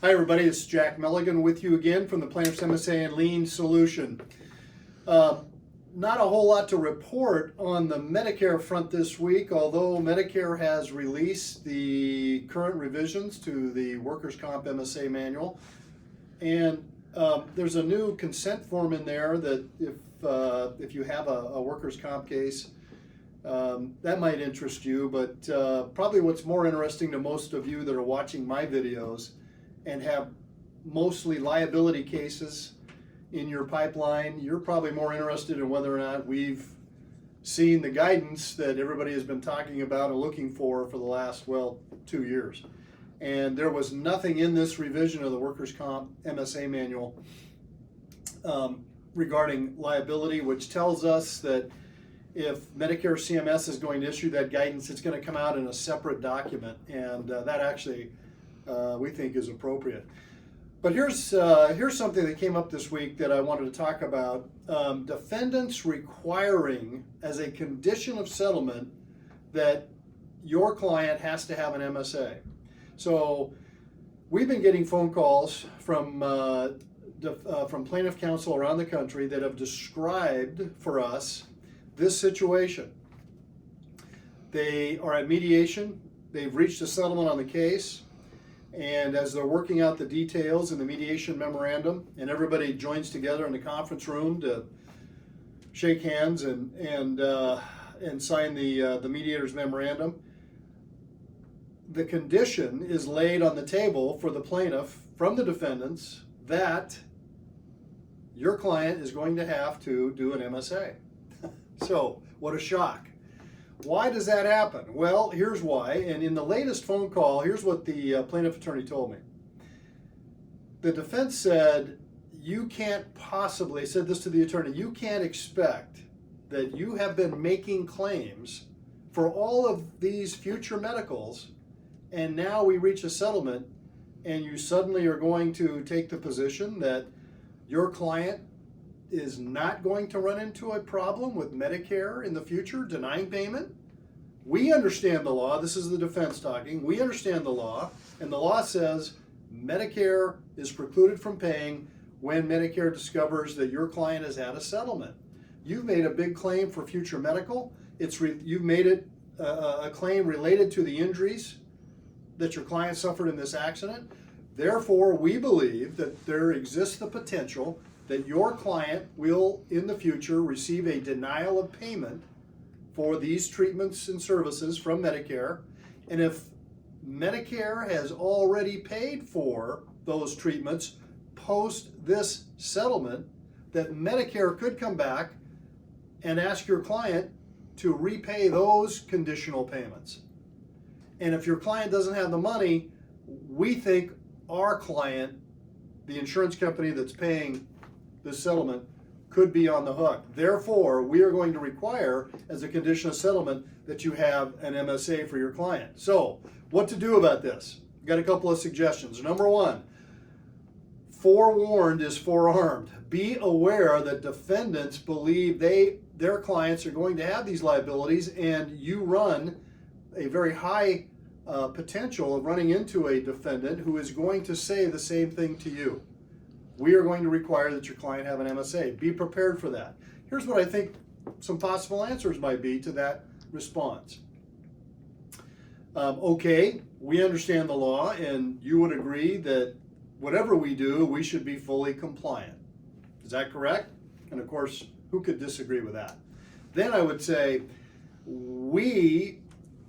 Hi everybody, it's Jack Meligan with you again from the Plaintiff's MSA and Lien solution. Not a whole lot to report on the Medicare front this week, although Medicare has released the current revisions to the Workers' Comp MSA manual. And there's a new consent form in there that if you have a workers' comp case, that might interest you, but probably what's more interesting to most of you that are watching my videos and have mostly liability cases in your pipeline, you're probably more interested in whether or not we've seen the guidance that everybody has been talking about and looking for the last, 2 years. And there was nothing in this revision of the Workers' Comp MSA manual regarding liability, which tells us that if Medicare CMS is going to issue that guidance, it's going to come out in a separate document, and that actually we think is appropriate. But here's something that came up this week that I wanted to talk about. Defendants requiring as a condition of settlement that your client has to have an MSA. So we've been getting phone calls from plaintiff counsel around the country that have described for us this situation. They are at mediation, they've reached a settlement on the case, and as they're working out the details in the mediation memorandum, and everybody joins together in the conference room to shake hands and sign the mediator's memorandum, the condition is laid on the table for the plaintiff from the defendants that your client is going to have to do an MSA. So, what a shock. Why does that happen? Well, here's why, and in the latest phone call, here's what the plaintiff attorney told me. The defense said, you can't possibly, said this to the attorney, you can't expect that you have been making claims for all of these future medicals, and now we reach a settlement, and you suddenly are going to take the position that your client is not going to run into a problem with Medicare in the future, denying payment. We understand the law. This is the defense talking. We understand the law, and the law says Medicare is precluded from paying when Medicare discovers that your client has had a settlement. You've made a big claim for future medical. You've made it a claim related to the injuries that your client suffered in this accident. Therefore, we believe that there exists the potential that your client will, in the future, receive a denial of payment for these treatments and services from Medicare. And if Medicare has already paid for those treatments post this settlement, that Medicare could come back and ask your client to repay those conditional payments. And if your client doesn't have the money, we think our client, the insurance company that's paying this settlement, could be on the hook. Therefore, we are going to require, as a condition of settlement, that you have an MSA for your client. So, what to do about this? Got a couple of suggestions. Number one, forewarned is forearmed. Be aware that defendants believe their clients are going to have these liabilities, and you run a very high potential of running into a defendant who is going to say the same thing to you. We are going to require that your client have an MSA. Be prepared for that. Here's what I think some possible answers might be to that response. Okay, we understand the law, and you would agree that whatever we do, we should be fully compliant. Is that correct? And of course, who could disagree with that? Then I would say, we,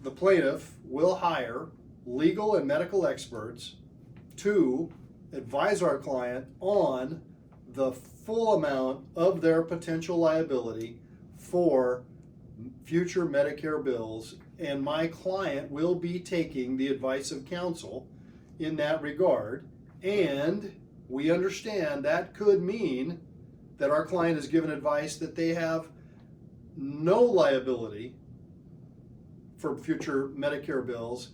the plaintiff, will hire legal and medical experts to advise our client on the full amount of their potential liability for future Medicare bills, and my client will be taking the advice of counsel in that regard. And we understand that could mean that our client is given advice that they have no liability for future Medicare bills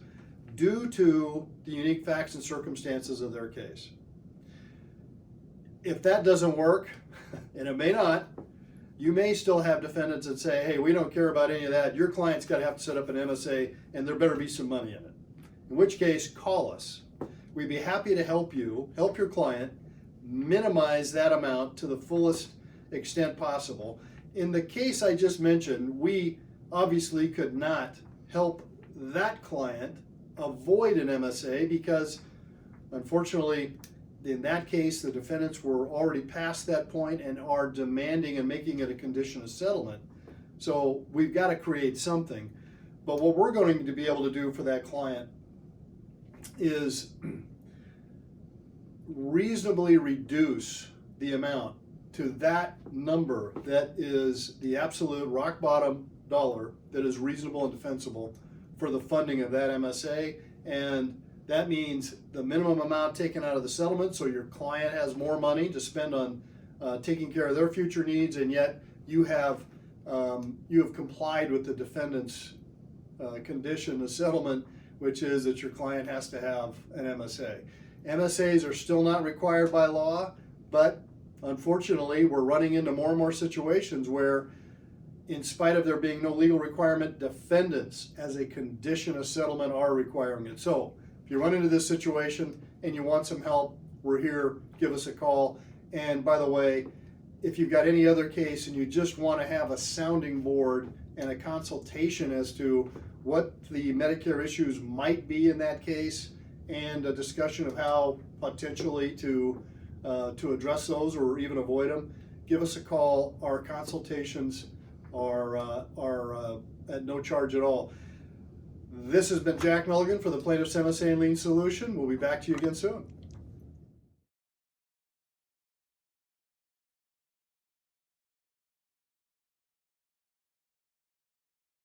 due to the unique facts and circumstances of their case. If that doesn't work, and it may not, you may still have defendants that say, hey, we don't care about any of that. Your client's got to have to set up an MSA, and there better be some money in it. In which case, call us. we'd be happy to help you, help your client, minimize that amount to the fullest extent possible. In the case I just mentioned, we obviously could not help that client avoid an MSA because, unfortunately, in that case, the defendants were already past that point and are demanding and making it a condition of settlement. So we've got to create something. But what we're going to be able to do for that client is reasonably reduce the amount to that number that is the absolute rock bottom dollar that is reasonable and defensible for the funding of that MSA. And that means the minimum amount taken out of the settlement, so your client has more money to spend on taking care of their future needs, and yet you have complied with the defendant's condition of settlement, which is that your client has to have an MSA. MSAs are still not required by law, but unfortunately we're running into more and more situations where, in spite of there being no legal requirement, defendants as a condition of settlement are requiring it. So if you run into this situation and you want some help, we're here, give us a call. And by the way, if you've got any other case and you just want to have a sounding board and a consultation as to what the Medicare issues might be in that case, and a discussion of how potentially to address those or even avoid them, give us a call. Our consultations are at no charge at all. This has been Jack Meligan for the Plaintiff's MSA and Lien Solution. We'll be back to you again soon.